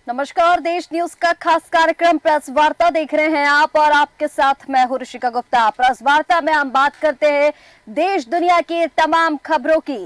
नमस्कार, देश न्यूज का खास कार्यक्रम प्रेस वार्ता देख रहे हैं आप और आपके साथ मैं हूं ऋषिका गुप्ता। प्रेस वार्ता में हम बात करते हैं देश दुनिया की तमाम खबरों की।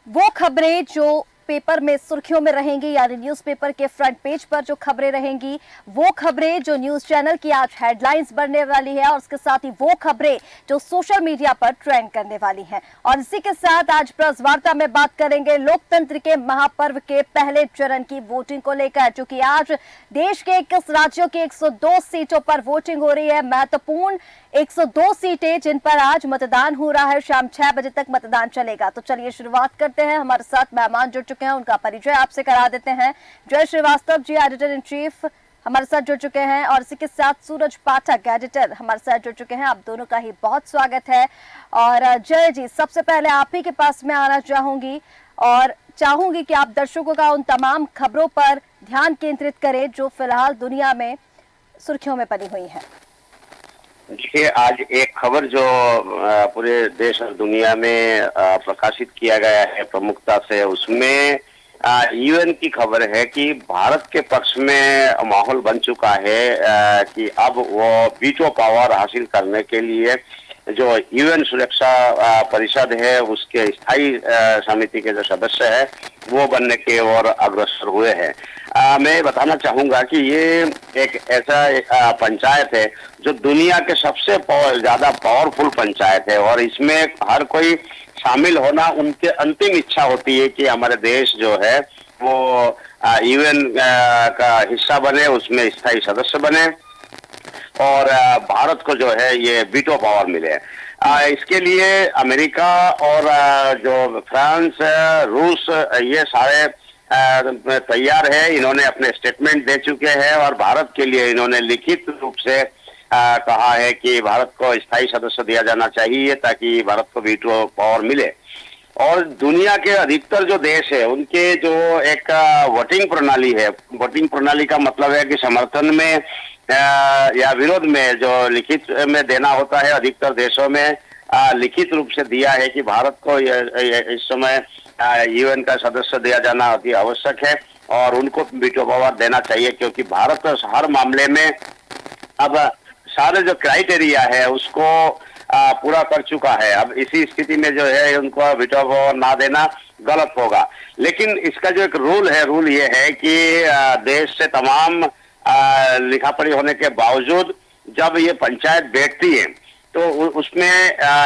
वो खबरें जो पेपर में सुर्खियों में रहेंगी, यानी न्यूज़पेपर के फ्रंट पेज पर जो खबरें रहेंगी, वो खबरें जो न्यूज चैनल की आज हेडलाइंस बनने वाली है, और उसके साथ ही वो खबरें जो सोशल मीडिया पर ट्रेंड करने वाली हैं। और इसी के साथ आज प्रेस वार्ता में बात करेंगे लोकतंत्र के महापर्व के पहले चरण की वोटिंग को लेकर, क्योंकि आज देश के 21 राज्यों की 102 सीटों पर वोटिंग हो रही है। महत्वपूर्ण 102 सीटें जिन पर आज मतदान हो रहा है। शाम 6 बजे तक मतदान चलेगा। तो चलिए शुरुआत करते हैं। हमारे साथ मेहमान जुड़ चुके हैं, उनका परिचय आपसे करा देते हैं। जय Srivastava ji, editor in chief, हमारे साथ जुड़ चुके हैं, और इसी के साथ सूरज पाठक, एडिटर, हमारे साथ जुड़ चुके हैं। आप दोनों का ही बहुत स्वागत है। और जय जी, सबसे पहले आप ही के पास में आना चाहूंगी और चाहूंगी कि आप दर्शकों का उन तमाम खबरों पर ध्यान केंद्रित करें जो फिलहाल दुनिया में सुर्खियों में बनी हुई है। देखिए, आज एक खबर जो पूरे देश और दुनिया में प्रकाशित किया गया है प्रमुखता से, उसमें यूएन की खबर है कि भारत के पक्ष में माहौल बन चुका है कि अब वो वीटो पावर हासिल करने के लिए जो यूएन सुरक्षा परिषद है उसके स्थायी समिति के जो सदस्य है वो बनने के ओर अग्रसर हुए हैं। मैं बताना चाहूंगा कि ये एक ऐसा पंचायत है जो दुनिया के सबसे ज्यादा पावरफुल पंचायत है, और इसमें हर कोई शामिल होना उनके अंतिम इच्छा होती है कि हमारे देश जो है वो यूएन का हिस्सा बने, उसमें स्थायी सदस्य बने और भारत को जो है ये वीटो पावर मिले। इसके लिए अमेरिका और जो फ्रांस, रूस, ये सारे तैयार है। इन्होंने अपने स्टेटमेंट दे चुके हैं और भारत के लिए इन्होंने लिखित रूप से कहा है कि भारत को स्थायी सदस्य दिया जाना चाहिए ताकि भारत को वीटो पावर मिले। और दुनिया के अधिकतर जो देश है उनके जो एक वोटिंग प्रणाली है, वोटिंग प्रणाली का मतलब है कि समर्थन में या विरोध में जो लिखित में देना होता है, अधिकतर देशों में लिखित रूप से दिया है कि भारत को इस समय यूएन का सदस्य दिया जाना अति आवश्यक है और उनको वीटो पावर देना चाहिए, क्योंकि भारत हर मामले में अब सारे जो क्राइटेरिया है उसको पूरा कर चुका है। अब इसी स्थिति में जो है उनको वीटो पावर ना देना गलत होगा। लेकिन इसका जो एक रूल है, रूल ये है कि देश से तमाम लिखा पढ़ी होने के बावजूद जब ये पंचायत बैठती है तो उसमें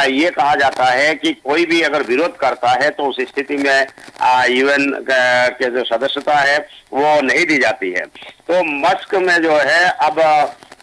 ये कहा जाता है कि कोई भी अगर विरोध करता है तो उस स्थिति में यूएन के जो सदस्यता है वो नहीं दी जाती है। तो मस्क में जो है अब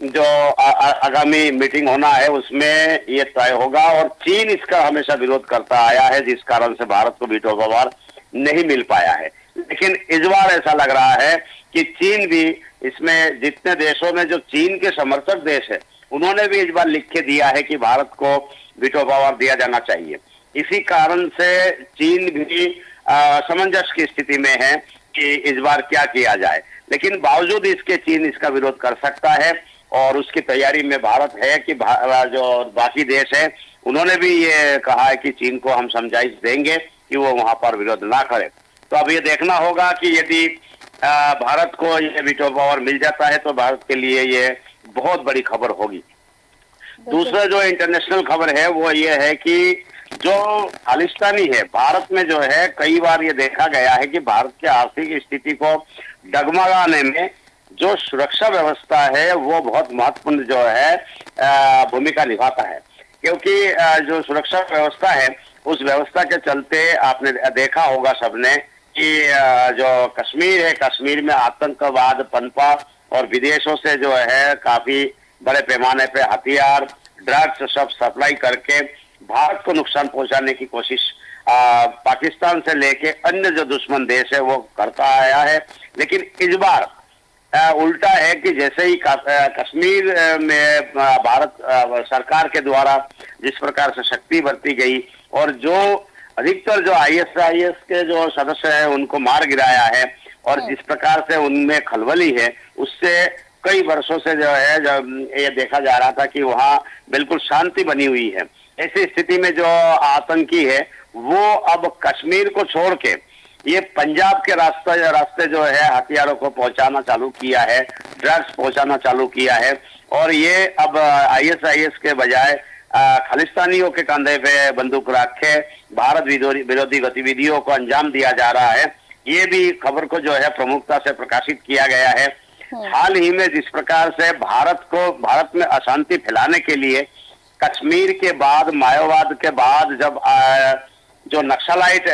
जो आगामी मीटिंग होना है उसमें ये तय होगा, और चीन इसका हमेशा विरोध करता आया है जिस कारण से भारत को वीटो पावर नहीं मिल पाया है। लेकिन इस बार ऐसा लग रहा है कि चीन भी इसमें, जितने देशों में जो चीन के समर्थक देश है उन्होंने भी इस बार लिख के दिया है कि भारत को वीटो पावर दिया जाना चाहिए। इसी कारण से चीन भी असमंजस की स्थिति में है कि इस बार क्या किया जाए। लेकिन बावजूद इसके चीन इसका विरोध कर सकता है और उसकी तैयारी में भारत है कि जो बाकी देश है उन्होंने भी ये कहा है कि चीन को हम समझाइश देंगे कि वो वहां पर विरोध ना करे। तो अब ये देखना होगा कि यदि भारत को ये वीटो पावर मिल जाता है तो भारत के लिए ये बहुत बड़ी खबर होगी। दूसरा जो इंटरनेशनल खबर है वो ये है कि जो खालिस्तानी है भारत में जो है, कई बार ये देखा गया है कि भारत की आर्थिक स्थिति को डगमगाने में जो सुरक्षा व्यवस्था है वो बहुत महत्वपूर्ण जो है भूमिका निभाता है, क्योंकि जो सुरक्षा व्यवस्था है उस व्यवस्था के चलते आपने देखा होगा सबने कि जो कश्मीर है, कश्मीर में आतंकवाद पनपा और विदेशों से जो है काफी बड़े पैमाने पे हथियार, ड्रग्स सब सप्लाई करके भारत को नुकसान पहुंचाने की कोशिश पाकिस्तान से लेके अन्य जो दुश्मन देश है वो करता आया है। लेकिन इस बार उल्टा है कि जैसे ही कश्मीर में भारत सरकार के द्वारा जिस प्रकार से शक्ति बरती गई और जो अधिकतर जो आईएसआईएस के जो सदस्य हैं उनको मार गिराया है और जिस प्रकार से उनमें खलबली है, उससे कई वर्षों से जो है जब ये देखा जा रहा था कि वहाँ बिल्कुल शांति बनी हुई है। ऐसी स्थिति में जो आतंकी है वो अब कश्मीर को छोड़ के ये पंजाब के रास्ते जो है हथियारों को पहुंचाना चालू किया है, ड्रग्स पहुंचाना चालू किया है। और ये अब आईएसआईएस के बजाय खालिस्तानियों के कंधे पे बंदूक रख के भारत विरोधी गतिविधियों को अंजाम दिया जा रहा है। ये भी खबर को जो है प्रमुखता से प्रकाशित किया गया है। हाल ही में जिस प्रकार से भारत में अशांति फैलाने के लिए कश्मीर के बाद, माओवाद के बाद, जब जो नक्सलाइट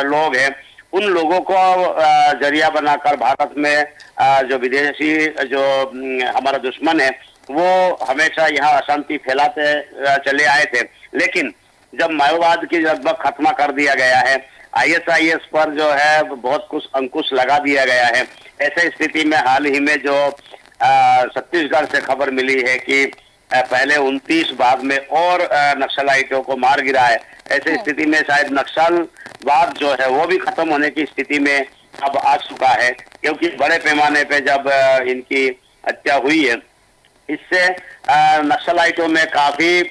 लोग हैं उन लोगों को जरिया बनाकर भारत में जो विदेशी जो हमारा दुश्मन है वो हमेशा यहाँ अशांति फैलाते चले आए थे। लेकिन जब माओवाद की लगभग खत्म कर दिया गया है, आईएसआईएस पर जो है बहुत कुछ अंकुश लगा दिया गया है। ऐसे स्थिति में हाल ही में जो छत्तीसगढ़ से खबर मिली है कि पहले 29 बाद में और नक्सलाइटों को मार गिरा है। ऐसे स्थिति में शायद नक्सलवाद जो है वो भी खत्म होने की स्थिति में अब आ चुका है, क्योंकि बड़े पैमाने पे जब इनकी हत्या हुई है इससे नक्सलाइटों में काफी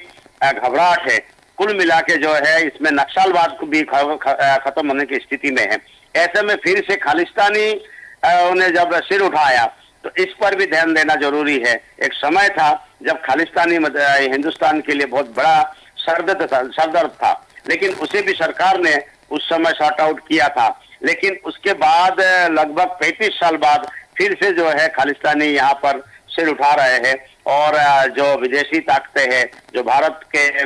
घबराहट है। कुल मिला के जो है इसमें नक्सलवाद को भी खत्म होने की स्थिति में है। ऐसे में फिर से खालिस्तानी उन्हें जब सिर उठाया तो इस पर भी ध्यान देना जरूरी है। एक समय था जब खालिस्तानी हिंदुस्तान के लिए बहुत बड़ा सरदर्द था, लेकिन उसे भी सरकार ने उस समय सॉर्ट आउट किया था। लेकिन उसके बाद लगभग 35 साल बाद फिर से जो है खालिस्तानी यहाँ पर सिर उठा रहे हैं और जो विदेशी ताकतें हैं जो भारत के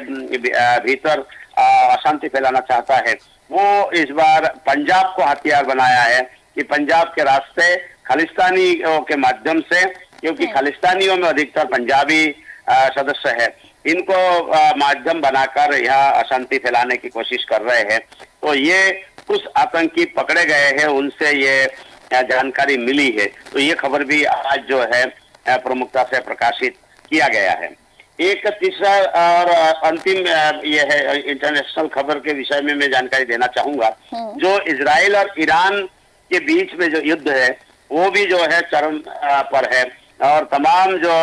भीतर अशांति फैलाना चाहता है वो इस बार पंजाब को हथियार बनाया है कि पंजाब के रास्ते खालिस्तानियों के माध्यम से, क्योंकि खालिस्तानियों में अधिकतर पंजाबी सदस्य है, इनको माध्यम बनाकर यहाँ अशांति फैलाने की कोशिश कर रहे हैं। तो ये कुछ आतंकी पकड़े गए हैं, उनसे ये जानकारी मिली है। तो ये खबर भी आज जो है प्रमुखता से प्रकाशित किया गया है। एक तीसरा और अंतिम ये है इंटरनेशनल खबर के विषय में मैं जानकारी देना चाहूंगा। जो इजराइल और ईरान के बीच में जो युद्ध है वो भी जो है चरम पर है और तमाम जो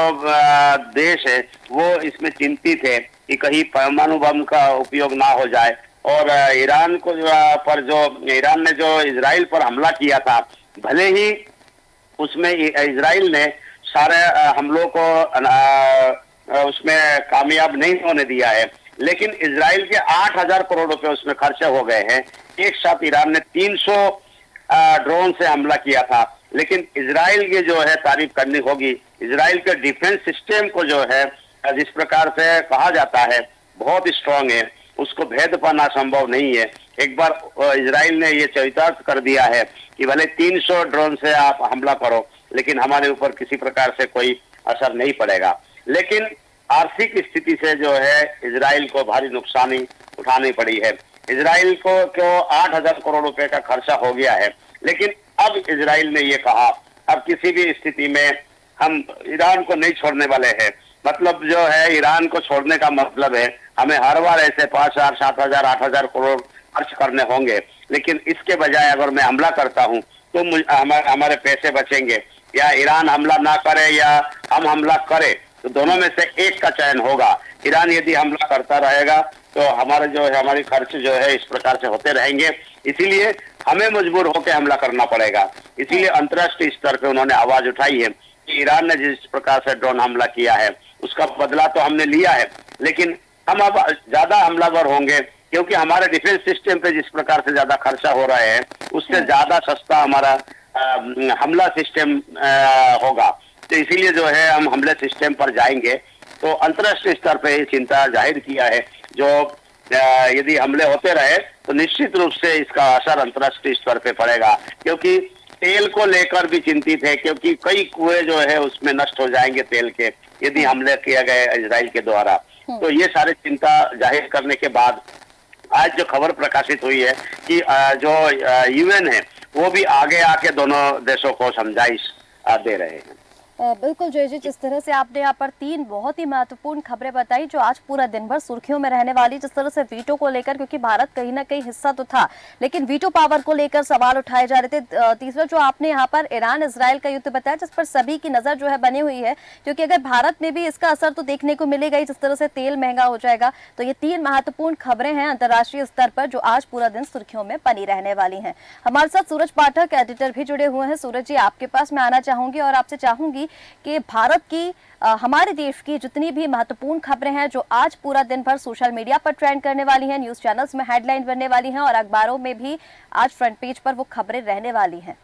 देश है वो इसमें चिंतित है कि कहीं परमाणु बम का उपयोग ना हो जाए। और ईरान ने जो इजराइल पर हमला किया था, भले ही उसमें इजराइल ने सारे हमलों को उसमें कामयाब नहीं होने दिया है, लेकिन इजराइल के 8,000 करोड़ रुपए उसमें खर्चे हो गए हैं। एक साथ ईरान ने 300 ड्रोन से हमला किया था। लेकिन इजराइल की जो है तारीफ करनी होगी, इजराइल के डिफेंस सिस्टम को जो है जिस प्रकार से कहा जाता है बहुत स्ट्रांग है, उसको भेद पाना संभव नहीं है। एक बार इजराइल ने ये चरितार्थ कर दिया है कि भले 300 ड्रोन से आप हमला करो लेकिन हमारे ऊपर किसी प्रकार से कोई असर नहीं पड़ेगा। लेकिन आर्थिक स्थिति से जो है इजराइल को भारी नुकसानी उठानी पड़ी है। इजराइल को 8,000 करोड़ रुपए का खर्चा हो गया है, लेकिन अब इजराइल ने ये कहा अब किसी भी स्थिति में हम ईरान को नहीं छोड़ने वाले हैं। मतलब जो है ईरान को छोड़ने का मतलब है हमें हर बार ऐसे 5,000, 7,000, 8,000 करोड़ खर्च करने होंगे, लेकिन इसके बजाय अगर मैं हमला करता हूं तो हमारे पैसे बचेंगे। या ईरान हमला ना करे या हम हमला करें तो दोनों में से एक का चयन होगा। ईरान यदि हमला करता रहेगा तो हमारी खर्च जो है इस प्रकार से होते रहेंगे, इसीलिए हमें मजबूर होकर हमला करना पड़ेगा। इसीलिए अंतर्राष्ट्रीय स्तर पे उन्होंने आवाज उठाई है कि ईरान ने जिस प्रकार से ड्रोन हमला किया है उसका बदला तो हमने लिया है, लेकिन हम अब ज्यादा हमलावर होंगे क्योंकि हमारे डिफेंस सिस्टम पे जिस प्रकार से ज्यादा खर्चा हो रहा है उससे ज्यादा सस्ता हमारा हमला सिस्टम होगा। तो इसीलिए जो है हम हमले सिस्टम पर जाएंगे। तो अंतर्राष्ट्रीय स्तर पे ये चिंता जाहिर किया है जो यदि हमले होते रहे तो निश्चित रूप से इसका असर अंतर्राष्ट्रीय स्तर पे पड़ेगा, क्योंकि तेल को लेकर भी चिंतित है, क्योंकि कई कुएं जो है उसमें नष्ट हो जाएंगे तेल के यदि हमले किया गए इजराइल के द्वारा। तो ये सारे चिंता जाहिर करने के बाद आज जो खबर प्रकाशित हुई है कि जो यूएन है वो भी आगे आके दोनों देशों को समझाइश दे रहे हैं। बिल्कुल जय जी, जिस तरह से आपने यहाँ पर तीन बहुत ही महत्वपूर्ण खबरें बताई जो आज पूरा दिन भर सुर्खियों में रहने वाली, जिस तरह से वीटो को लेकर, क्योंकि भारत कहीं ना कहीं हिस्सा तो था लेकिन वीटो पावर को लेकर सवाल उठाए जा रहे थे। तीसरा जो आपने यहाँ पर ईरान इजराइल का युद्ध बताया, जिस पर सभी की नजर जो है बनी हुई है, क्योंकि अगर भारत में भी इसका असर तो देखने को मिलेगा ही, जिस तरह से तेल महंगा हो जाएगा। तो ये तीन महत्वपूर्ण खबरें हैं अंतर्राष्ट्रीय स्तर पर जो आज पूरा दिन सुर्खियों में बनी रहने वाली हैं। हमारे साथ सूरज पाठक एडिटर भी जुड़े हुए हैं। सूरज जी, आपके पास मैं आना चाहूंगी और आपसे चाहूंगी कि भारत की हमारे देश की जितनी भी महत्वपूर्ण खबरें हैं जो आज पूरा दिन भर सोशल मीडिया पर ट्रेंड करने वाली हैं, न्यूज चैनल्स में हेडलाइन बनने वाली हैं और अखबारों में भी आज फ्रंट पेज पर वो खबरें रहने वाली हैं।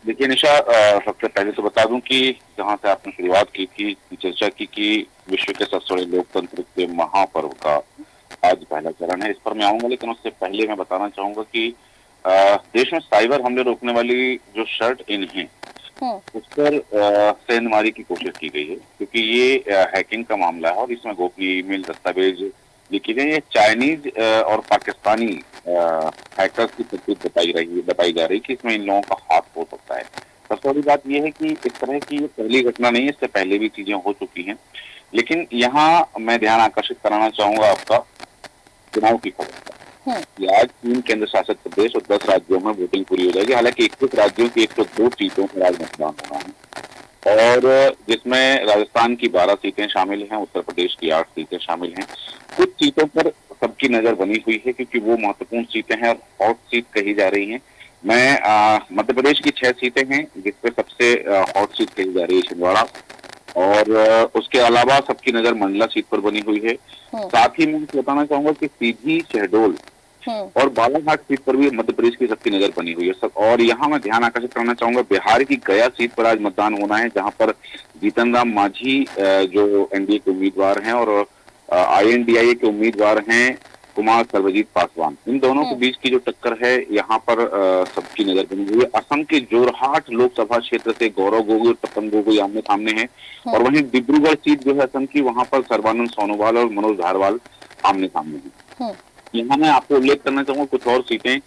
देखिए निशा, सबसे पहले तो बता दूं कि जहां से आपने शुरुआत की थी, चर्चा की कि विश्व के सबसे बड़े लोकतंत्र के महापर्व का आज पहला चरण है, इस पर मैं आऊंगा। लेकिन उससे पहले मैं बताना चाहूंगा कि देश में साइबर हमले रोकने वाली जो शर्ट इन है उस पर सेंधमारी की कोशिश की गई है, क्योंकि ये हैकिंग का मामला है और इसमें गोपनीय ईमेल, दस्तावेज लिखे गए। ये चाइनीज और पाकिस्तानी हैकर्स की तस्वीर बताई जा रही कि इसमें इन लोगों का हाथ हो सकता है। सबसे बड़ी बात यह है कि इस तरह की ये पहली घटना नहीं है, इससे पहले भी चीजें हो चुकी हैं। लेकिन यहाँ मैं ध्यान आकर्षित कराना चाहूंगा आपका चुनाव की खबर का। आज 3 केंद्र शासित प्रदेश और 10 राज्यों में वोटिंग पूरी हो जाएगी। हालांकि 21 राज्यों की 102 सीटों पर आज मतदान होना है और जिसमें राजस्थान की 12 सीटें शामिल हैं, उत्तर प्रदेश की 8 सीटें शामिल हैं। कुछ सीटों पर सबकी नजर बनी हुई है क्योंकि वो महत्वपूर्ण सीटें हैं और हॉट सीट कही जा रही हैं। मैं मध्य प्रदेश की 6 सीटें हैं जिसपे सबसे हॉट सीट कही जा रही है छिंदवाड़ा, और उसके अलावा सबकी नजर मंडला सीट पर बनी हुई है। साथ ही मैं बताना चाहूंगा कि सीधी, शहडोल और बालाघाट सीट पर भी मध्य प्रदेश की सबकी नजर बनी हुई है सब। और यहाँ मैं ध्यान आकर्षित करना चाहूंगा, बिहार की गया सीट पर आज मतदान होना है, जहां पर जीतन राम मांझी जो एनडीए के उम्मीदवार हैं और INDIA के उम्मीदवार हैं कुमार सर्वजीत पासवान। इन दोनों के बीच की जो टक्कर है यहाँ पर सबकी नजर बनी हुई है। असम के जोरहाट लोकसभा क्षेत्र से गौरव गोगोई और तपन गोगोई आमने सामने हैं और वहीं डिब्रूगढ़ सीट जो है असम की, वहां पर सर्बानंद सोनोवाल और मनोज धारवाल आमने सामने हैं। यहाँ मैं आपको उल्लेख करना चाहूंगा कुछ और सीटें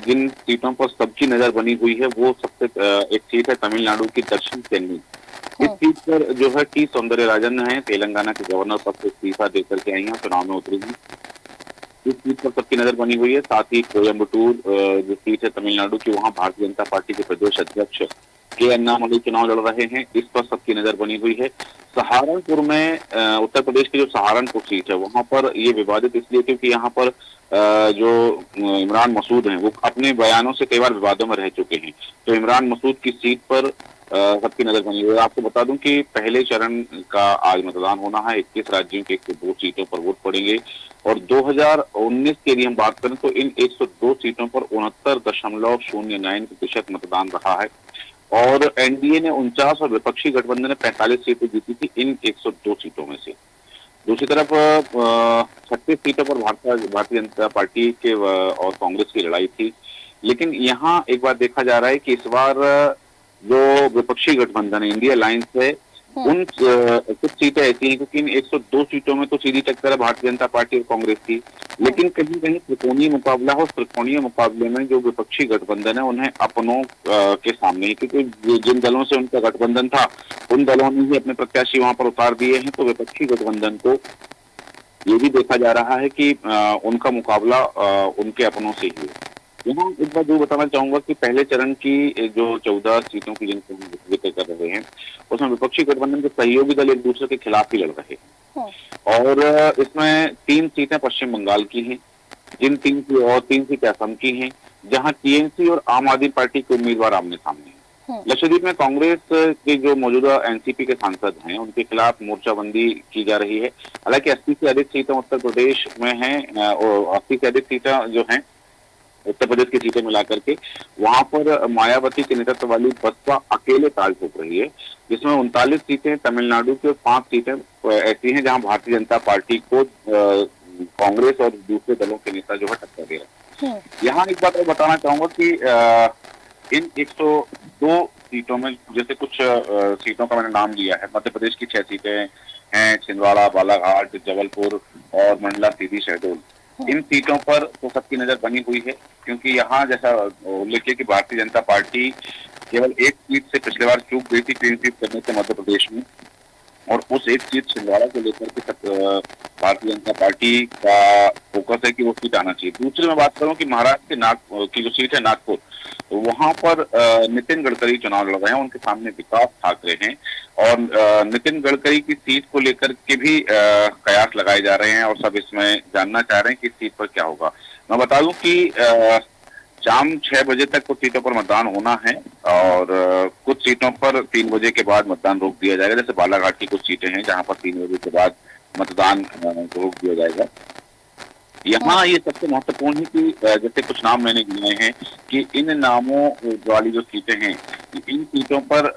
जिन सीटों पर सबकी नजर बनी हुई है। वो सबसे एक सीट है तमिलनाडु की दक्षिण चेन्नई। इस सीट पर जो है टी सौंदरराजन है, तेलंगाना के गवर्नर पद से इस्तीफा देकर के आई हैं, चुनाव में उतरेगी। इस सीट पर सबकी नजर बनी हुई है। साथ ही कोयम्बटूर जो सीट है तमिलनाडु की, वहां भारतीय जनता पार्टी के प्रदेश अध्यक्ष के अन्नामलई चुनाव लड़ रहे हैं, इस पर सबकी नजर बनी हुई है। सहारनपुर में उत्तर प्रदेश की जो सहारनपुर सीट है वहां पर ये विवादित इसलिए क्योंकि यहाँ पर जो इमरान मसूद हैं वो अपने बयानों से कई बार विवादों में रह चुके हैं। तो इमरान मसूद की सीट पर सबकी नजर बनी हुई है। आपको बता दूं कि पहले चरण का आज मतदान होना है। 21 राज्यों के 102 सीटों पर वोट पड़ेंगे और 2019 के लिए हम बात करें तो इन 102 सीटों पर 69.09% मतदान रहा है और एनडीए ने 49 और विपक्षी गठबंधन ने 45 सीटें जीती थी इन 102 सीटों में से। दूसरी तरफ 36 सीटों पर भारतीय जनता पार्टी के और कांग्रेस की लड़ाई थी। लेकिन यहाँ एक बात देखा जा रहा है कि इस बार जो विपक्षी गठबंधन है, इंडिया अलायंस है, उन कुछ सीटें ऐसी हैं क्योंकि इन 102 सीटों में तो सीधी टक्कर है भारतीय जनता पार्टी और कांग्रेस की, लेकिन कहीं कहीं त्रिकोणीय मुकाबला हो। त्रिकोणीय मुकाबले में जो विपक्षी गठबंधन है उन्हें अपनों के सामने ही, क्योंकि जिन दलों से उनका गठबंधन था उन दलों ने ही अपने प्रत्याशी वहां पर उतार दिए हैं। तो विपक्षी गठबंधन को ये भी देखा जा रहा है कि उनका मुकाबला उनके अपनों से ही है। यहाँ एक बात जो बताना चाहूंगा कि पहले चरण की जो 14 सीटों की जिनको हम जिक्र कर रहे हैं उसमें विपक्षी गठबंधन के सहयोगी दल एक दूसरे के खिलाफ ही लड़ रहे हैं और इसमें 3 सीटें पश्चिम बंगाल की हैं, जिन 3 की और 3 सीटें असम की हैं, जहां टीएमसी और आम आदमी पार्टी के उम्मीदवार आमने सामने हैं। लक्षद्वीप में कांग्रेस के जो मौजूदा एनसीपी के सांसद हैं उनके खिलाफ मोर्चाबंदी की जा रही है। हालांकि 80 से अधिक सीटें उत्तर प्रदेश में हैं और 80 से अधिक सीटें जो हैं उत्तर प्रदेश की सीटें मिलाकर के वहां पर मायावती के नेतृत्व वाली बसपा अकेले ताल ठोक रही है, जिसमें 39 सीटें तमिलनाडु की और 5 सीटें ऐसी हैं जहां भारतीय जनता पार्टी को कांग्रेस और दूसरे दलों के नेता जो है टक्कर दे रहे हैं। यहाँ एक बात और बताना चाहूंगा कि इन 102 सीटों में जैसे कुछ सीटों का मैंने नाम लिया है, मध्य प्रदेश की 6 सीटें हैं, छिंदवाड़ा, बालाघाट, जबलपुर और मंडला, सीधी, शहडोल। इन सीटों पर तो सबकी नजर बनी हुई है क्योंकि यहाँ जैसा उल्लेख किया कि भारतीय जनता पार्टी केवल एक सीट से पिछले बार चूक गई थी क्लीन स्वीप करने से मध्य प्रदेश में, और उस एक सीट छिंदवाड़ा को लेकर के भारतीय जनता पार्टी का फोकस है कि वो सीट आना चाहिए। दूसरी मैं बात करूं कि महाराष्ट्र के की जो सीट है नागपुर, तो वहां पर नितिन गडकरी चुनाव लड़ रहे हैं, उनके सामने विकास ठाकरे हैं, और नितिन गडकरी की सीट को लेकर के भी कयास लगाए जा रहे हैं और सब इसमें जानना चाह रहे हैं कि इस सीट पर क्या होगा। मैं बता दूं कि शाम 6 बजे तक कुछ सीटों पर मतदान होना है, और कुछ सीटों पर 3 बजे के बाद मतदान रोक दिया जाएगा। जैसे बालाघाट की कुछ सीटें हैं जहां पर 3 बजे के बाद मतदान रोक दिया जाएगा। यहाँ ये सबसे महत्वपूर्ण है कि जैसे कुछ नाम मैंने गिनाए हैं कि इन नामों वाली जो सीटें हैं, इन सीटों पर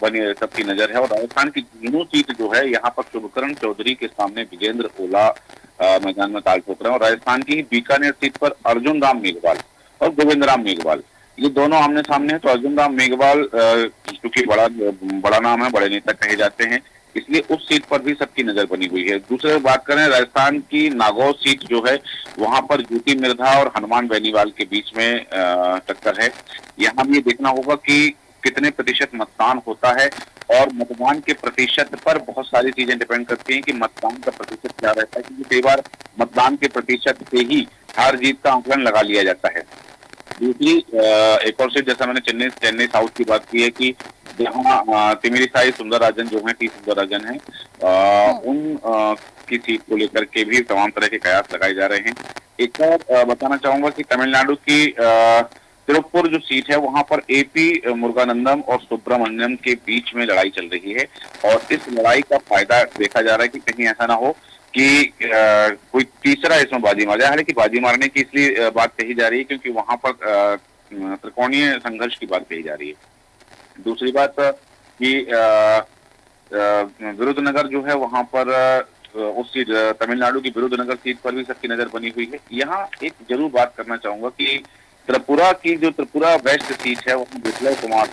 बनी सबकी नजर है। और राजस्थान की तीनों सीट जो है, यहाँ पर शुभकरण चौधरी के सामने विजेंद्र ओला मैदान में ताल ठोक रहे हैं, और राजस्थान की बीकानेर सीट पर अर्जुन राम मेघवाल और गोविंद राम मेघवाल, ये दोनों आमने सामने हैं। तो अर्जुन राम मेघवाल क्योंकि बड़ा नाम है, बड़े नेता कहे जाते हैं, इसलिए उस सीट पर भी सबकी नजर बनी हुई है। दूसरे बात करें राजस्थान की नागौर सीट जो है, वहां पर ज्योति मिर्धा और हनुमान बेनीवाल के बीच में टक्कर है। यहाँ भी ये देखना होगा कि कितने प्रतिशत मतदान होता है, और मतदान के प्रतिशत पर बहुत सारी चीजें डिपेंड करती हैं कि मतदान का प्रतिशत क्या रहता है, क्योंकि कई बार मतदान के प्रतिशत से ही हार जीत का आंकलन लगा लिया जाता है। दूसरी एक और सीट, जैसा मैंने चेन्नई साउथ की बात की है कि जहाँ तिमिरिसाई सुंदरराजन जो है, टी सुंदरराजन है, उन की सीट को लेकर के भी तमाम तरह के कयास लगाए जा रहे हैं। एक और बताना चाहूंगा कि तमिलनाडु की तिरुप्पुर जो सीट है, वहां पर एपी मुरुगनंदम और सुब्रमण्यम के बीच में लड़ाई चल रही है, और इस लड़ाई का फायदा देखा जा रहा है कि कहीं ऐसा ना हो कि कोई तीसरा इसमें बाजी मार जाए। हालांकि बाजी मारने की इसलिए बात कही जा रही है क्योंकि वहां पर त्रिकोणीय संघर्ष की बात कही जा रही है। दूसरी बात कि विरुद्धनगर जो है, वहां पर उस सीट तमिलनाडु की विरुद्धनगर सीट पर भी सबकी नजर बनी हुई है। यहाँ एक जरूर बात करना चाहूंगा कि त्रिपुरा की जो त्रिपुरा वेस्ट सीट है, वहाँ विप्लव कुमार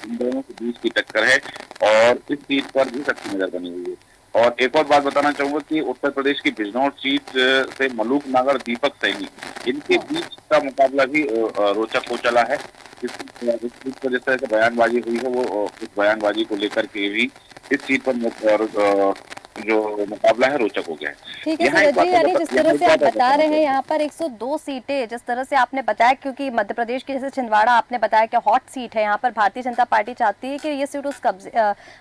इन दोनों के बीच की टक्कर है, और इस सीट पर भी सबकी नजर बनी हुई है। और एक और बात बताना चाहूंगा कि उत्तर प्रदेश की बिजनौर सीट से मलूक नगर दीपक सैनी, इनके बीच का मुकाबला भी रोचक हो चला है। इस सीट पर जिस तरह से बयानबाजी हुई है, वो उस बयानबाजी को लेकर के भी इस सीट पर जो मुकाबला है रोचक हो गया है। ठीक है सूरज जी, यानी जिस तरह से आप बता रहे हैं यहाँ पर 102 सीटें, जिस तरह से आपने बताया, क्योंकि मध्य प्रदेश की जैसे छिंदवाड़ा आपने बताया कि हॉट सीट है, यहाँ पर भारतीय जनता पार्टी चाहती है कि ये सीट उस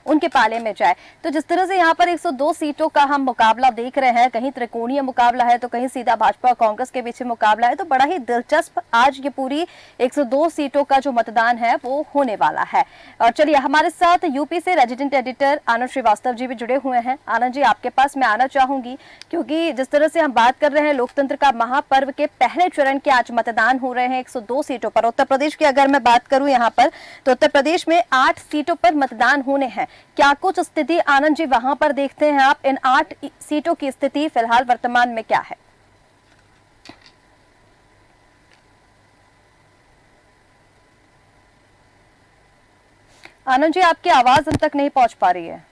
उनके पाले में जाए। तो जिस तरह से यहाँ पर 102 सीटों का हम मुकाबला देख रहे हैं, कहीं त्रिकोणीय मुकाबला है तो कहीं सीधा भाजपा और कांग्रेस के बीच मुकाबला है, तो बड़ा ही दिलचस्प आज ये पूरी 102 सीटों का जो मतदान है वो होने वाला है। और चलिए, हमारे साथ यूपी से रेजिडेंट एडिटर आनंद श्रीवास्तव जी भी जुड़े हुए हैं। आनंद जी, आपके पास मैं आना चाहूंगी, क्योंकि जिस तरह से हम बात कर रहे हैं लोकतंत्र का महापर्व के पहले चरण के आज मतदान हो रहे हैं 102 सीटों पर। उत्तर प्रदेश की अगर मैं बात करूं यहाँ पर, तो उत्तर प्रदेश में 8 सीटों पर मतदान होने हैं। क्या कुछ स्थिति आनंद जी वहां पर देखते हैं आप, इन 8 सीटों की स्थिति फिलहाल वर्तमान में क्या है? आनंद जी, आपकी आवाज हम तक नहीं पहुंच पा रही है।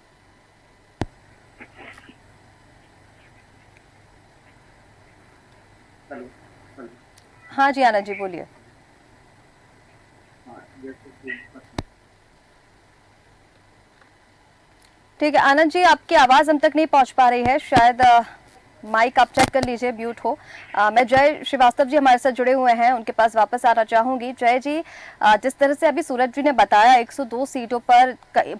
हाँ जी आनंद जी, बोलिए। ठीक है आनंद जी, आपकी आवाज हम तक नहीं पहुंच पा रही है, शायद माइक आप चेक कर लीजिए, म्यूट हो। मैं जय श्रीवास्तव जी हमारे साथ जुड़े हुए हैं, उनके पास वापस आना चाहूंगी। जय जी, जिस तरह से अभी सूरज जी ने बताया 102 सीटों पर,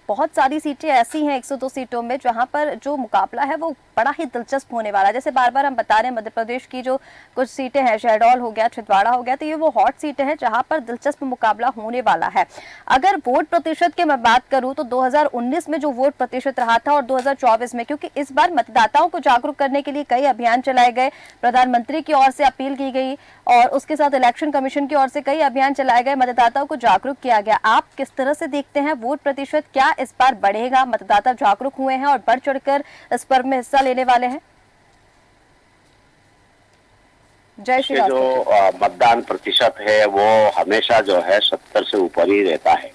बहुत सारी सीटें ऐसी हैं 102 सीटों में जहां पर जो मुकाबला है वो बड़ा ही दिलचस्प होने वाला है। जैसे बार बार हम बता रहे हैं, मध्य प्रदेश की जो कुछ सीटें हैं, शहडोल हो गया, छिंदवाड़ा हो गया, तो ये वो हॉट सीटें हैं जहां पर दिलचस्प मुकाबला होने वाला है। अगर वोट प्रतिशत की मैं बात करूं तो 2019 में जो वोट प्रतिशत रहा था और 2024 में, क्योंकि इस बार मतदाताओं को जागरूक करने के लिए कई अभियान चलाए गए, प्रधानमंत्री की ओर से अपील की गई और उसके साथ इलेक्शन कमीशन की ओर से कई अभियान चलाए गए, मतदाताओं को जागरूक किया गया। आप किस तरह से देखते हैं वोट प्रतिशत क्या इस बार बढ़ेगा? मतदाता जागरूक हुए हैं और बढ़ चढ़कर इस पर्व में हिस्सा लेने वाले हैं? जय श्री जो मतदान प्रतिशत है वो हमेशा जो है 70 से ऊपर ही रहता है,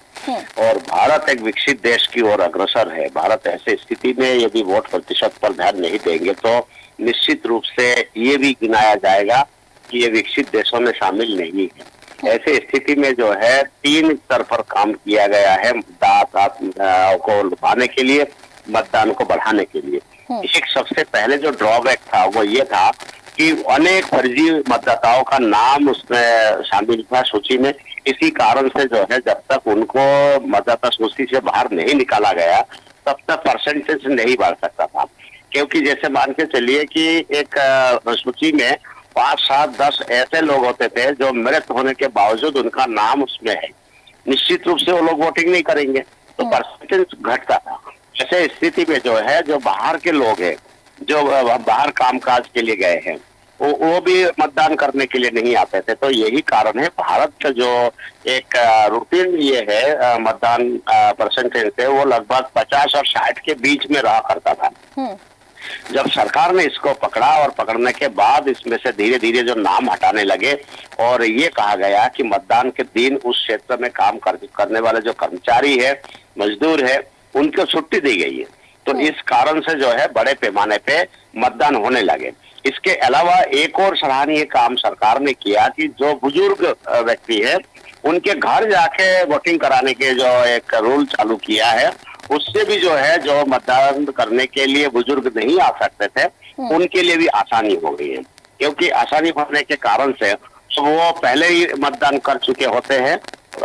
और भारत एक विकसित देश की ओर अग्रसर है। भारत ऐसे स्थिति में यदि वोट प्रतिशत पर ध्यान नहीं देंगे तो निश्चित रूप से ये भी गिनाया जाएगा कि ये विकसित देशों में शामिल नहीं है। ऐसे स्थिति में जो है 3 स्तर पर काम किया गया है मतदाताओं को लुभाने के लिए, मतदान को बढ़ाने के लिए। एक सबसे पहले जो ड्रॉबैक था वो ये था कि अनेक फर्जी मतदाताओं का नाम उसमें शामिल था सूची में। इसी कारण से जो है जब तक उनको मतदाता सूची से बाहर नहीं निकाला गया तब तक परसेंटेज नहीं बढ़ सकता था। क्योंकि जैसे मान के चलिए कि एक सूची में 5, 7, 10 ऐसे लोग होते थे जो मृत होने के बावजूद उनका नाम उसमें है, निश्चित रूप से वो लोग वोटिंग नहीं करेंगे, तो परसेंटेज घटता था। ऐसे स्थिति में जो है जो बाहर के लोग हैं, जो बाहर कामकाज के लिए गए हैं, वो भी मतदान करने के लिए नहीं आते थे। तो यही कारण है भारत का जो एक रूटीन ये है मतदान परसेंटेज है वो लगभग 50 और 60 के बीच में रहा करता था। जब सरकार ने इसको पकड़ा और पकड़ने के बाद इसमें से धीरे धीरे जो नाम हटाने लगे और ये कहा गया कि मतदान के दिन उस क्षेत्र में काम करने वाले जो कर्मचारी है, मजदूर है, उनको छुट्टी दी गई है। तो इस कारण से जो है बड़े पैमाने पे मतदान होने लगे। इसके अलावा एक और सराहनीय काम सरकार ने किया कि जो बुजुर्ग व्यक्ति है उनके घर जाके वोटिंग कराने के जो एक रूल चालू किया है, उससे भी जो है जो मतदान करने के लिए बुजुर्ग नहीं आ सकते थे उनके लिए भी आसानी हो गई है। क्योंकि आसानी होने के कारण से वो पहले ही मतदान कर चुके होते हैं।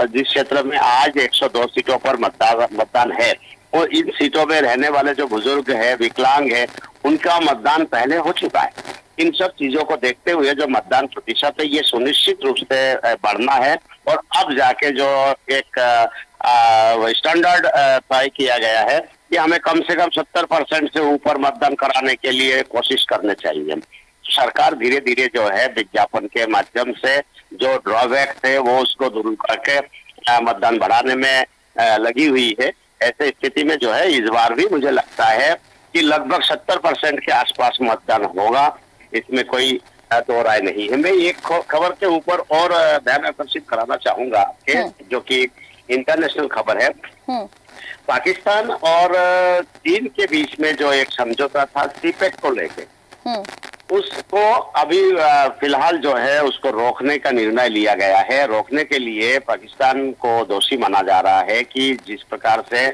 जिस क्षेत्र में आज 102 सीटों पर मतदान है, वो इन सीटों में रहने वाले जो बुजुर्ग है, विकलांग है, उनका मतदान पहले हो चुका है। इन सब चीजों को देखते हुए जो मतदान प्रतिशत है ये सुनिश्चित रूप से बढ़ना है और अब जाके जो एक स्टैंडर्ड तय किया गया है कि हमें कम से कम 70% से ऊपर मतदान कराने के लिए कोशिश करनी चाहिए। सरकार धीरे धीरे जो है विज्ञापन के माध्यम से जो ड्रॉबैक थे वो उसको दूर करके मतदान बढ़ाने में लगी हुई है। ऐसे स्थिति में जो है इस बार भी मुझे लगता है कि लगभग 70% के आसपास मतदान होगा, इसमें कोई दो राय नहीं है। मैं एक खबर के ऊपर और ध्यान आकर्षित कराना चाहूंगा आपके, जो कि इंटरनेशनल खबर है। पाकिस्तान और चीन के बीच में जो एक समझौता था सीपेक को लेके, उसको अभी फिलहाल जो है उसको रोकने का निर्णय लिया गया है। रोकने के लिए पाकिस्तान को दोषी माना जा रहा है कि जिस प्रकार से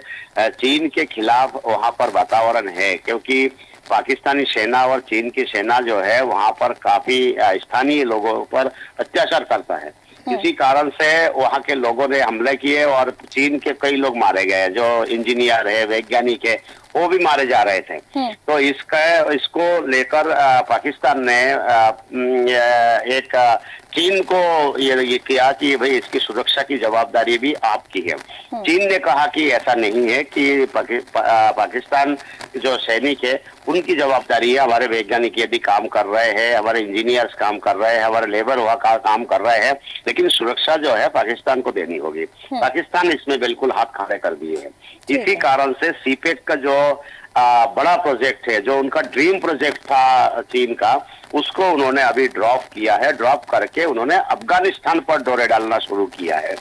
चीन के खिलाफ वहां पर वातावरण है, क्योंकि पाकिस्तानी सेना और चीन की सेना जो है वहां पर काफी स्थानीय लोगों पर अत्याचार करता है। इसी कारण से वहां के लोगों ने हमले किए और चीन के कई लोग मारे गए, जो इंजीनियर है, वैज्ञानिक है, वो भी मारे जा रहे थे। तो इसको लेकर पाकिस्तान ने एक चीन को ये किया कि भाई इसकी सुरक्षा की जवाबदारी भी आपकी है। चीन ने कहा कि ऐसा नहीं है कि पाकिस्तान जो सैनिक है उनकी जवाबदारी है, हमारे वैज्ञानिक यदि काम कर रहे हैं, हमारे इंजीनियर्स काम कर रहे हैं, हमारे लेबर वहाँ काम कर रहे हैं, लेकिन सुरक्षा जो है पाकिस्तान को देनी होगी। पाकिस्तान इसमें बिल्कुल हाथ खड़े कर दिए हैं। इसी कारण से सीपेक का जो बड़ा प्रोजेक्ट है, जो उनका ड्रीम प्रोजेक्ट था चीन का, उसको उन्होंने अभी ड्रॉप किया है। ड्रॉप करके उन्होंने अफगानिस्तान पर डोरे डालना शुरू किया है।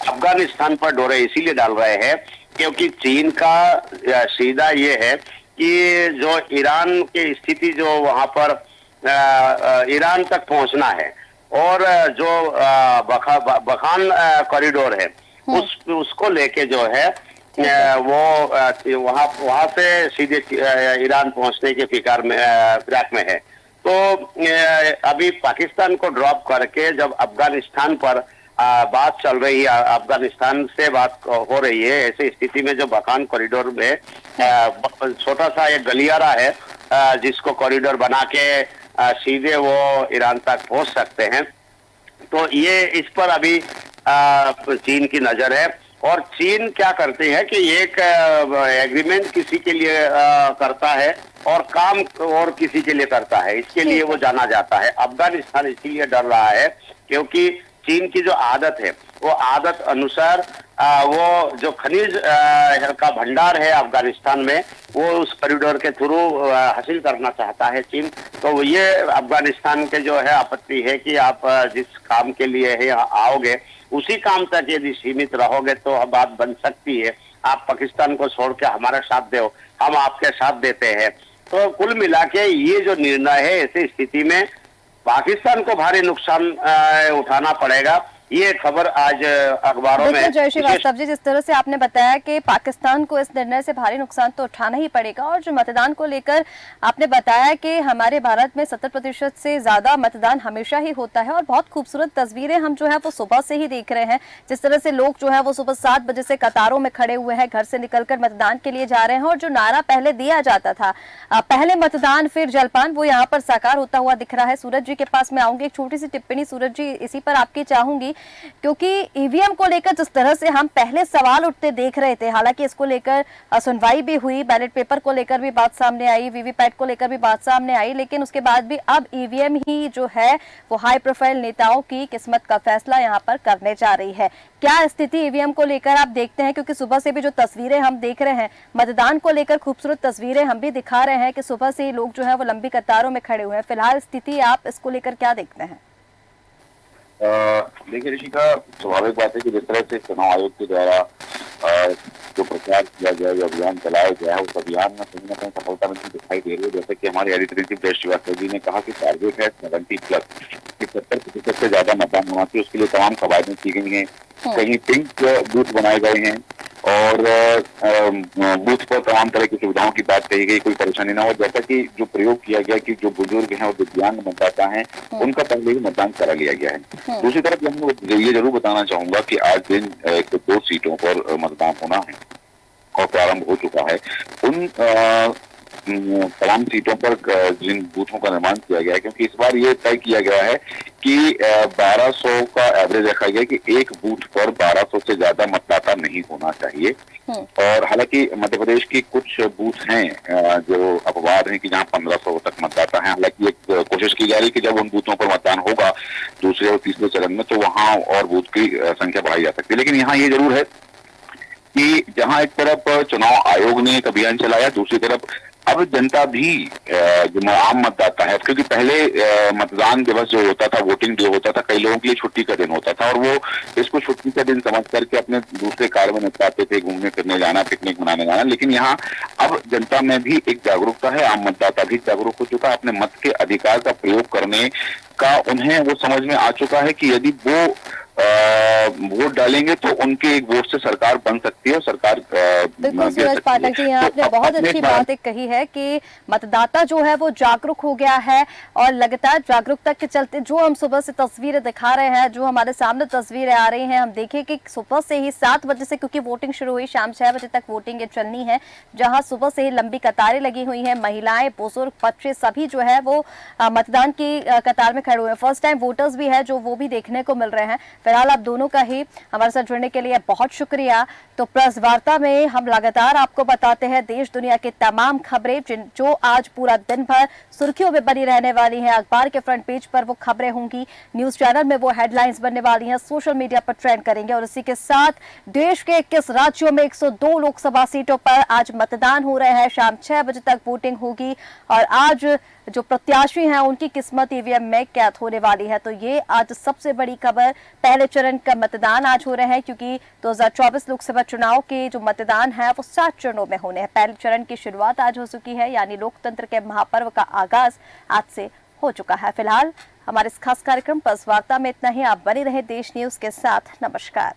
अफगानिस्तान पर डोरे इसीलिए डाल रहे हैं क्योंकि चीन का सीधा ये है कि जो ईरान की स्थिति जो वहां पर ईरान तक पहुंचना है और जो बखान कॉरिडोर है उसको लेके जो है वो वहां से सीधे ईरान पहुंचने के फिराक में है। तो अभी पाकिस्तान को ड्रॉप करके जब अफगानिस्तान पर बात चल रही है, अफगानिस्तान से बात हो रही है, ऐसी स्थिति में जो बखान कॉरिडोर में छोटा सा एक गलियारा है जिसको कॉरिडोर बना के सीधे वो ईरान तक पहुंच सकते हैं। तो ये इस पर अभी चीन की नजर है। और चीन क्या करती है कि एक एग्रीमेंट किसी के लिए करता है और काम और किसी के लिए करता है, इसके लिए वो जाना जाता है। अफगानिस्तान इसीलिए डर रहा है क्योंकि चीन की जो आदत है वो आदत अनुसार वो जो खनिज का भंडार है अफगानिस्तान में वो उस कॉरिडोर के थ्रू हासिल करना चाहता है चीन। तो ये अफगानिस्तान के जो है आपत्ति है कि आप जिस काम के लिए है आओगे उसी काम तक यदि सीमित रहोगे तो बात बन सकती है। आप पाकिस्तान को छोड़ के हमारा साथ दो, हम आपके साथ देते हैं। तो कुल मिला के ये जो निर्णय है, ऐसी स्थिति में पाकिस्तान को भारी नुकसान उठाना पड़ेगा ये खबर आज अखबारों में देखिए जय श्रीवास्तव जी, जिस तरह से आपने बताया कि पाकिस्तान को इस निर्णय से भारी नुकसान तो उठाना ही पड़ेगा, और जो मतदान को लेकर आपने बताया कि हमारे भारत में 70% से ज्यादा मतदान हमेशा ही होता है, और बहुत खूबसूरत तस्वीरें हम जो है वो सुबह से ही देख रहे हैं। जिस तरह से लोग जो है वो सुबह 7 बजे से कतारों में खड़े हुए हैं, घर से निकलकर मतदान के लिए जा रहे हैं, और जो नारा पहले दिया जाता था, पहले मतदान फिर जलपान, वो यहाँ पर साकार होता हुआ दिख रहा है। सूरज जी के पास मैं आऊंगी, एक छोटी सी टिप्पणी सूरज जी इसी पर आपकी चाहूंगी, क्योंकि ईवीएम को लेकर जिस तरह से हम पहले सवाल उठते देख रहे थे, हालांकि इसको लेकर सुनवाई भी हुई, बैलेट पेपर को लेकर भी बात सामने आई, वीवीपैट को लेकर भी बात सामने आई, लेकिन उसके बाद भी अब ईवीएम ही जो है वो हाई प्रोफाइल नेताओं की किस्मत का फैसला यहाँ पर करने जा रही है। क्या स्थिति ईवीएम को लेकर आप देखते हैं, क्योंकि सुबह से भी जो तस्वीरें हम देख रहे हैं, मतदान को लेकर खूबसूरत तस्वीरें हम भी दिखा रहे हैं कि सुबह से ही लोग जो है वो लंबी कतारों में खड़े हुए हैं। फिलहाल स्थिति आप इसको लेकर क्या देखते हैं? देखिए ऋषिका, स्वाभाविक बात है कि जिस तरह से चुनाव आयोग के द्वारा जो प्रचार किया गया, जो अभियान चलाया गया है, उस अभियान में कहीं ना कहीं सफलता मिलती दिखाई दे रही है। जैसे कि हमारे एडिटर इन चीफ जय श्रीवास्तव जी ने कहा कि टारगेट है 70+, 70% से ज्यादा मतदान होना चाहिए। उसके लिए तमाम कवायदें की गई हैं, कहीं पिंक बूथ बनाए गए हैं, और बूथ पर तमाम तरह की सुविधाओं की बात कही गई, कोई परेशानी ना हो। जैसा कि जो प्रयोग किया गया कि जो बुजुर्ग हैं और दिव्यांग मतदाता हैं, उनका पहले ही मतदान करा लिया गया है। दूसरी तरफ मैं ये जरूर बताना चाहूंगा कि आज दिन 2 सीटों पर मतदान होना है और प्रारंभ हो चुका है। उन तमाम सीटों पर जिन बूथों का निर्माण किया गया है, क्योंकि इस बार ये तय किया गया है कि 1200 का एवरेज रखा गया कि एक बूथ पर 1200 से ज्यादा मतदाता नहीं होना चाहिए। और हालांकि मध्य प्रदेश की कुछ बूथ हैं जो अपवाद हैं कि जहां 1500 तक मतदाता हैं। हालांकि एक कोशिश की जा रही है कि जब उन बूथों पर मतदान होगा दूसरे और तीसरे चरण में, तो वहां और बूथ की संख्या बढ़ाई जा सकती है। लेकिन यहाँ ये जरूर है कि जहां एक तरफ चुनाव आयोग ने एक अभियान चलाया, दूसरी तरफ अब जनता भी जो आम मतदाता है, क्योंकि पहले मतदान दिवस जो होता था, वोटिंग डे होता था, कई लोगों के लिए छुट्टी का दिन होता था, और वो इसको छुट्टी का दिन समझ करके अपने दूसरे कार्य में निपटाते थे, घूमने फिरने जाना, पिकनिक मनाने जाना। लेकिन यहाँ अब जनता में भी एक जागरूकता है, आम मतदाता भी जागरूक हो चुका है, अपने मत के अधिकार का प्रयोग करने का उन्हें वो समझ में आ चुका है कि यदि वो वोट डालेंगे तो उनके एक वोट से सरकार बन सकती है, और सरकार बिल्कुल सूरज पाठक जी, यहाँ आपने बहुत अच्छी बात एक कही है कि मतदाता जो है वो जागरूक हो गया है, और लगातार जागरूकता के चलते जो हम सुबह से तस्वीरें दिखा रहे हैं, जो हमारे सामने तस्वीरें आ रही हैं, हम देखें कि सुबह से ही 7 बजे से, क्योंकि वोटिंग शुरू हुई, शाम 6 बजे तक वोटिंग चलनी है, जहां सुबह से ही लंबी कतारें लगी हुई हैं, महिलाएं, बुजुर्ग, बच्चे सभी जो है वो मतदान की कतार में खड़े हुए हैं। फर्स्ट टाइम वोटर्स भी है जो वो भी देखने को मिल रहे हैं। फिलहाल आप दोनों का ही हमारे साथ जुड़ने के लिए बहुत शुक्रिया। तो प्रेस वार्ता में हम लगातार आपको बताते हैं देश दुनिया की तमाम खबरें जो आज पूरा दिन भर सुर्खियों में बनी रहने वाली हैं। अखबार के फ्रंट पेज पर वो खबरें होंगी, न्यूज चैनल में वो हेडलाइंस बनने वाली हैं, सोशल मीडिया पर ट्रेंड करेंगे, और इसी के साथ देश के 21 राज्यों में 102 लोकसभा सीटों पर आज मतदान हो रहे हैं। शाम 6 बजे तक वोटिंग होगी, और आज जो प्रत्याशी हैं उनकी किस्मत ईवीएम में कैद होने वाली है। तो ये आज सबसे बड़ी खबर, पहले चरण का मतदान आज हो रहे हैं, क्योंकि 2024 लोकसभा चुनाव के जो मतदान है वो 7 चरणों में होने हैं। पहले चरण की शुरुआत आज हो चुकी है, यानी लोकतंत्र के महापर्व का आगाज आज से हो चुका है। फिलहाल हमारे इस खास कार्यक्रम प्रेस वार्ता में इतना ही। आप बने रहे देश न्यूज के साथ। नमस्कार।